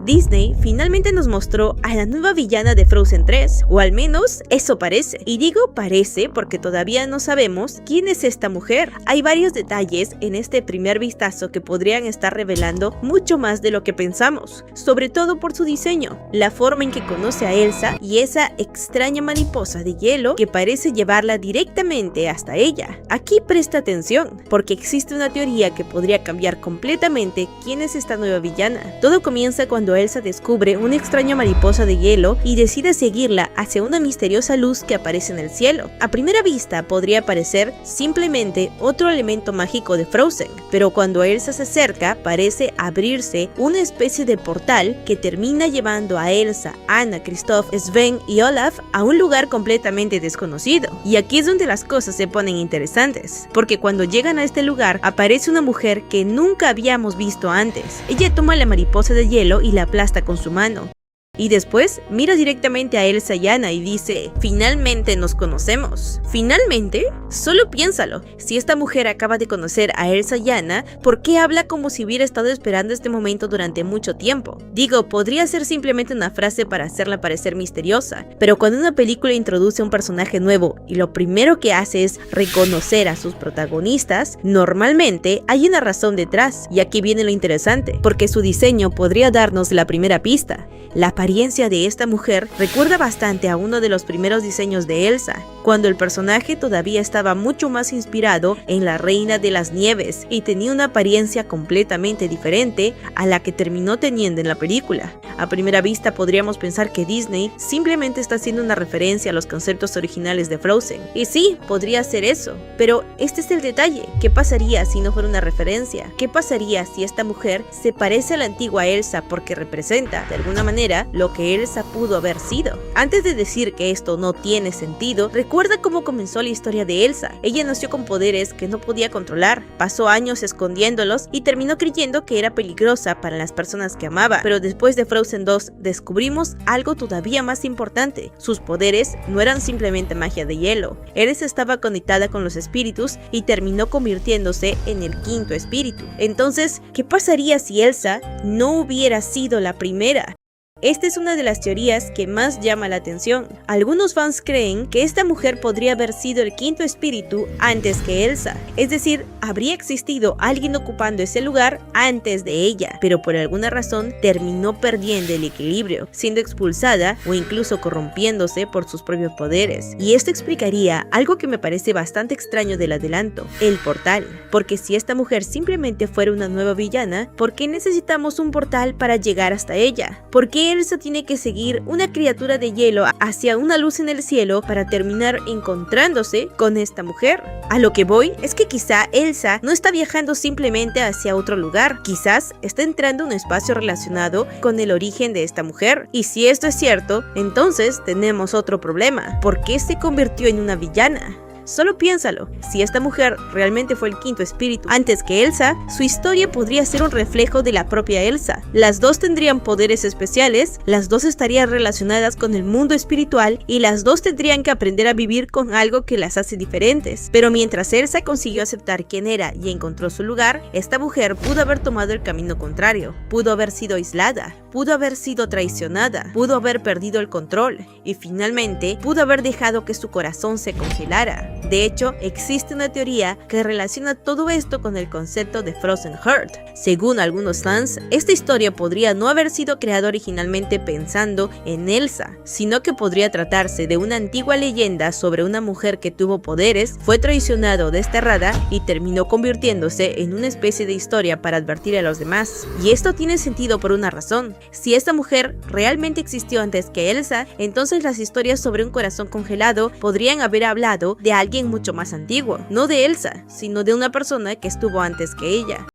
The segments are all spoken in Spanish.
Disney finalmente nos mostró a la nueva villana de Frozen 3, o al menos eso parece. Y digo parece porque todavía no sabemos quién es esta mujer. Hay varios detalles en este primer vistazo que podrían estar revelando mucho más de lo que pensamos, sobre todo por su diseño, la forma en que conoce a Elsa y esa extraña mariposa de hielo que parece llevarla directamente hasta ella. Aquí presta atención, porque existe una teoría que podría cambiar completamente quién es esta nueva villana. Todo comienza cuando Elsa descubre una extraña mariposa de hielo y decide seguirla hacia una misteriosa luz que aparece en el cielo. A primera vista podría parecer simplemente otro elemento mágico de Frozen, pero cuando Elsa se acerca parece abrirse una especie de portal que termina llevando a Elsa, Anna, Kristoff, Sven y Olaf a un lugar completamente desconocido. Y aquí es donde las cosas se ponen interesantes, porque cuando llegan a este lugar aparece una mujer que nunca habíamos visto antes. Ella toma la mariposa de hielo y la aplasta con su mano. Y después mira directamente a Elsa y Anna y dice: finalmente nos conocemos. ¿Finalmente? Solo piénsalo, si esta mujer acaba de conocer a Elsa y Anna, ¿por qué habla como si hubiera estado esperando este momento durante mucho tiempo? Digo, podría ser simplemente una frase para hacerla parecer misteriosa, pero cuando una película introduce a un personaje nuevo y lo primero que hace es reconocer a sus protagonistas, normalmente hay una razón detrás, y aquí viene lo interesante, porque su diseño podría darnos la primera pista. La apariencia de esta mujer recuerda bastante a uno de los primeros diseños de Elsa, cuando el personaje todavía estaba mucho más inspirado en la Reina de las Nieves y tenía una apariencia completamente diferente a la que terminó teniendo en la película. A primera vista podríamos pensar que Disney simplemente está haciendo una referencia a los conceptos originales de Frozen. Y sí, podría ser eso, pero este es el detalle. ¿Qué pasaría si no fuera una referencia? ¿Qué pasaría si esta mujer se parece a la antigua Elsa porque representa, de alguna manera, lo que Elsa pudo haber sido? Antes de decir que esto no tiene sentido, recuerda cómo comenzó la historia de Elsa. Ella nació con poderes que no podía controlar, pasó años escondiéndolos y terminó creyendo que era peligrosa para las personas que amaba. Pero después de Frozen 2 descubrimos algo todavía más importante. Sus poderes no eran simplemente magia de hielo. Elsa estaba conectada con los espíritus y terminó convirtiéndose en el quinto espíritu. Entonces, ¿qué pasaría si Elsa no hubiera sido la primera? Esta es una de las teorías que más llama la atención. Algunos fans creen que esta mujer podría haber sido el quinto espíritu antes que Elsa, es decir, habría existido alguien ocupando ese lugar antes de ella, pero por alguna razón terminó perdiendo el equilibrio, siendo expulsada o incluso corrompiéndose por sus propios poderes. Y esto explicaría algo que me parece bastante extraño del adelanto: el portal. Porque si esta mujer simplemente fuera una nueva villana, ¿por qué necesitamos un portal para llegar hasta ella? ¿Por qué Elsa tiene que seguir una criatura de hielo hacia una luz en el cielo para terminar encontrándose con esta mujer? A lo que voy es que quizá Elsa no está viajando simplemente hacia otro lugar, quizás está entrando a un espacio relacionado con el origen de esta mujer. Y si esto es cierto, entonces tenemos otro problema: ¿por qué se convirtió en una villana? Solo piénsalo, si esta mujer realmente fue el quinto espíritu antes que Elsa, su historia podría ser un reflejo de la propia Elsa. Las dos tendrían poderes especiales, las dos estarían relacionadas con el mundo espiritual y las dos tendrían que aprender a vivir con algo que las hace diferentes. Pero mientras Elsa consiguió aceptar quién era y encontró su lugar, esta mujer pudo haber tomado el camino contrario, pudo haber sido aislada, pudo haber sido traicionada, pudo haber perdido el control y finalmente pudo haber dejado que su corazón se congelara. De hecho, existe una teoría que relaciona todo esto con el concepto de Frozen Heart. Según algunos fans, esta historia podría no haber sido creada originalmente pensando en Elsa, sino que podría tratarse de una antigua leyenda sobre una mujer que tuvo poderes, fue traicionada o desterrada y terminó convirtiéndose en una especie de historia para advertir a los demás. Y esto tiene sentido por una razón: si esta mujer realmente existió antes que Elsa, entonces las historias sobre un corazón congelado podrían haber hablado de alguien mucho más antiguo, no de Elsa, sino de una persona que estuvo antes que ella.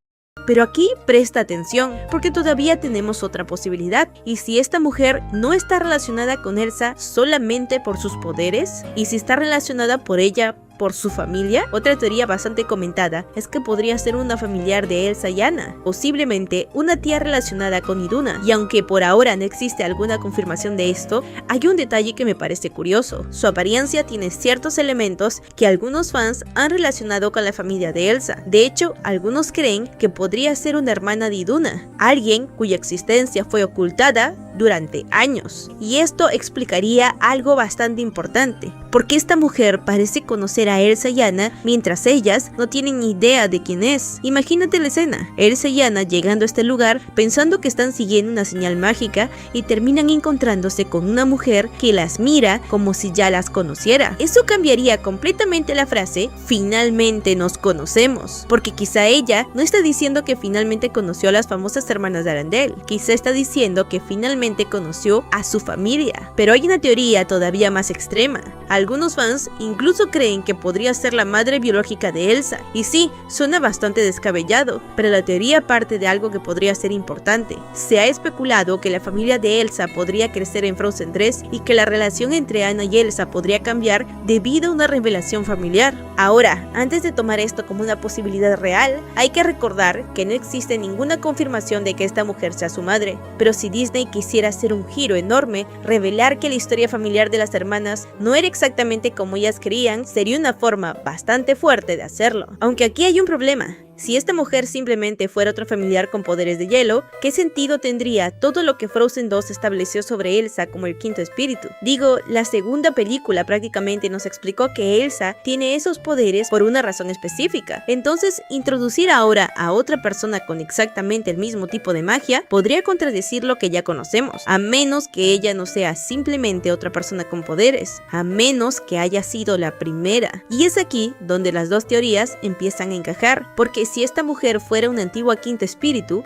Pero aquí presta atención, porque todavía tenemos otra posibilidad. ¿Y si esta mujer no está relacionada con Elsa solamente por sus poderes? ¿Y si está relacionada por ella por su familia? Otra teoría bastante comentada es que podría ser una familiar de Elsa y Anna, posiblemente una tía relacionada con Iduna, y aunque por ahora no existe alguna confirmación de esto, hay un detalle que me parece curioso. Su apariencia tiene ciertos elementos que algunos fans han relacionado con la familia de Elsa. De hecho, algunos creen que podría ser una hermana de Iduna, alguien cuya existencia fue ocultada durante años. Y esto explicaría algo bastante importante, porque esta mujer parece conocer a Elsa y Anna mientras ellas no tienen ni idea de quién es. Imagínate la escena, Elsa y Anna llegando a este lugar pensando que están siguiendo una señal mágica y terminan encontrándose con una mujer que las mira como si ya las conociera. Eso cambiaría completamente la frase "finalmente nos conocemos", porque quizá ella no está diciendo que finalmente conoció a las famosas hermanas de Arendelle, quizá está diciendo que finalmente conoció a su familia. Pero hay una teoría todavía más extrema. Algunos fans incluso creen que podría ser la madre biológica de Elsa, y sí, suena bastante descabellado, pero la teoría parte de algo que podría ser importante. Se ha especulado que la familia de Elsa podría crecer en Frozen 3 y que la relación entre Anna y Elsa podría cambiar debido a una revelación familiar. Ahora, antes de tomar esto como una posibilidad real, hay que recordar que no existe ninguna confirmación de que esta mujer sea su madre, pero si Disney quisiera hacer un giro enorme, revelar que la historia familiar de las hermanas no era exactamente como ellas creían, sería una forma bastante fuerte de hacerlo. Aunque aquí hay un problema. Si esta mujer simplemente fuera otra familiar con poderes de hielo, ¿qué sentido tendría todo lo que Frozen 2 estableció sobre Elsa como el quinto espíritu? Digo, la segunda película prácticamente nos explicó que Elsa tiene esos poderes por una razón específica. Entonces, introducir ahora a otra persona con exactamente el mismo tipo de magia podría contradecir lo que ya conocemos, a menos que ella no sea simplemente otra persona con poderes, a menos que haya sido la primera. Y es aquí donde las dos teorías empiezan a encajar, porque si esta mujer fuera una antigua quinto espíritu,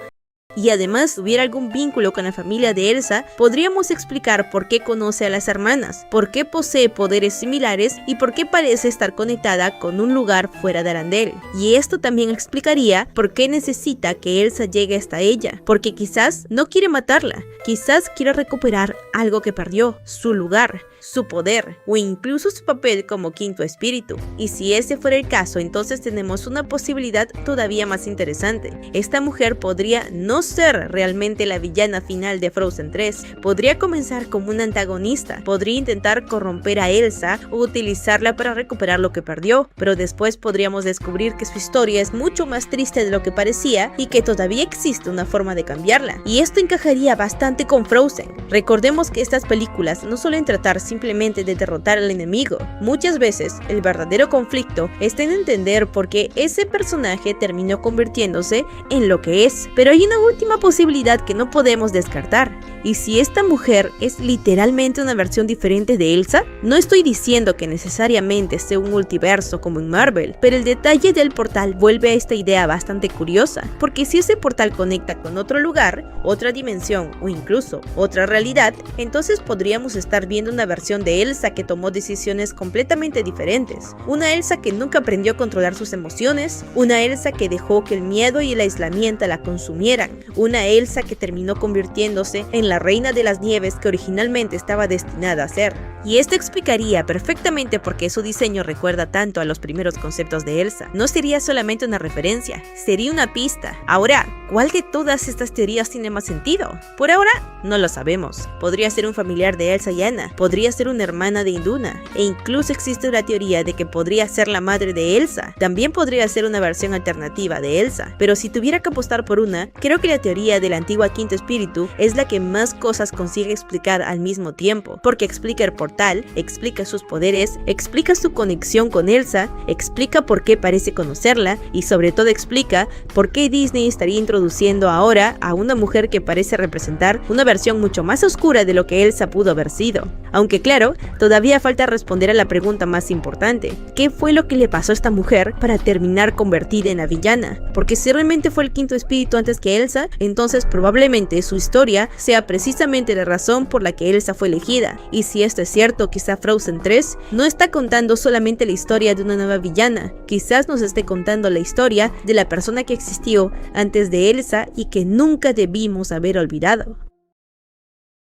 y además tuviera algún vínculo con la familia de Elsa, podríamos explicar por qué conoce a las hermanas, por qué posee poderes similares y por qué parece estar conectada con un lugar fuera de Arendelle. Y esto también explicaría por qué necesita que Elsa llegue hasta ella, porque quizás no quiere matarla, quizás quiere recuperar algo que perdió, su lugar, su poder o incluso su papel como quinto espíritu. Y si ese fuera el caso, entonces tenemos una posibilidad todavía más interesante. Esta mujer podría no ser realmente la villana final de Frozen 3, podría comenzar como una antagonista, podría intentar corromper a Elsa o utilizarla para recuperar lo que perdió, pero después podríamos descubrir que su historia es mucho más triste de lo que parecía y que todavía existe una forma de cambiarla. Y esto encajaría bastante con Frozen. Recordemos que estas películas no suelen tratar simplemente de derrotar al enemigo. Muchas veces el verdadero conflicto está en entender por qué ese personaje terminó convirtiéndose en lo que es. Pero hay una última posibilidad que no podemos descartar. ¿Y si esta mujer es literalmente una versión diferente de Elsa? No estoy diciendo que necesariamente sea un multiverso como en Marvel, pero el detalle del portal vuelve a esta idea bastante curiosa, porque si ese portal conecta con otro lugar, otra dimensión o incluso otra realidad, entonces podríamos estar viendo una versión de Elsa que tomó decisiones completamente diferentes. Una Elsa que nunca aprendió a controlar sus emociones, una Elsa que dejó que el miedo y el aislamiento la consumieran, una Elsa que terminó convirtiéndose en la reina de las nieves que originalmente estaba destinada a ser. Y esto explicaría perfectamente por qué su diseño recuerda tanto a los primeros conceptos de Elsa. No sería solamente una referencia, sería una pista. Ahora, ¿cuál de todas estas teorías tiene más sentido? Por ahora, no lo sabemos. Podría ser un familiar de Elsa y Anna, podría ser una hermana de Iduna, e incluso existe la teoría de que podría ser la madre de Elsa. También podría ser una versión alternativa de Elsa. Pero si tuviera que apostar por una, creo que la teoría de la antigua quinto espíritu es la que más cosas consigue explicar al mismo tiempo, porque explica el portal, explica sus poderes, explica su conexión con Elsa, explica por qué parece conocerla y sobre todo explica por qué Disney estaría introduciendo ahora a una mujer que parece representar una versión mucho más oscura de lo que Elsa pudo haber sido. Aunque claro, todavía falta responder a la pregunta más importante: ¿qué fue lo que le pasó a esta mujer para terminar convertida en la villana? Porque si realmente fue el quinto espíritu antes que Elsa, entonces probablemente su historia sea precisamente la razón por la que Elsa fue elegida. Y si esto es cierto, quizá Frozen 3 no está contando solamente la historia de una nueva villana, quizás nos esté contando la historia de la persona que existió antes de Elsa y que nunca debimos haber olvidado.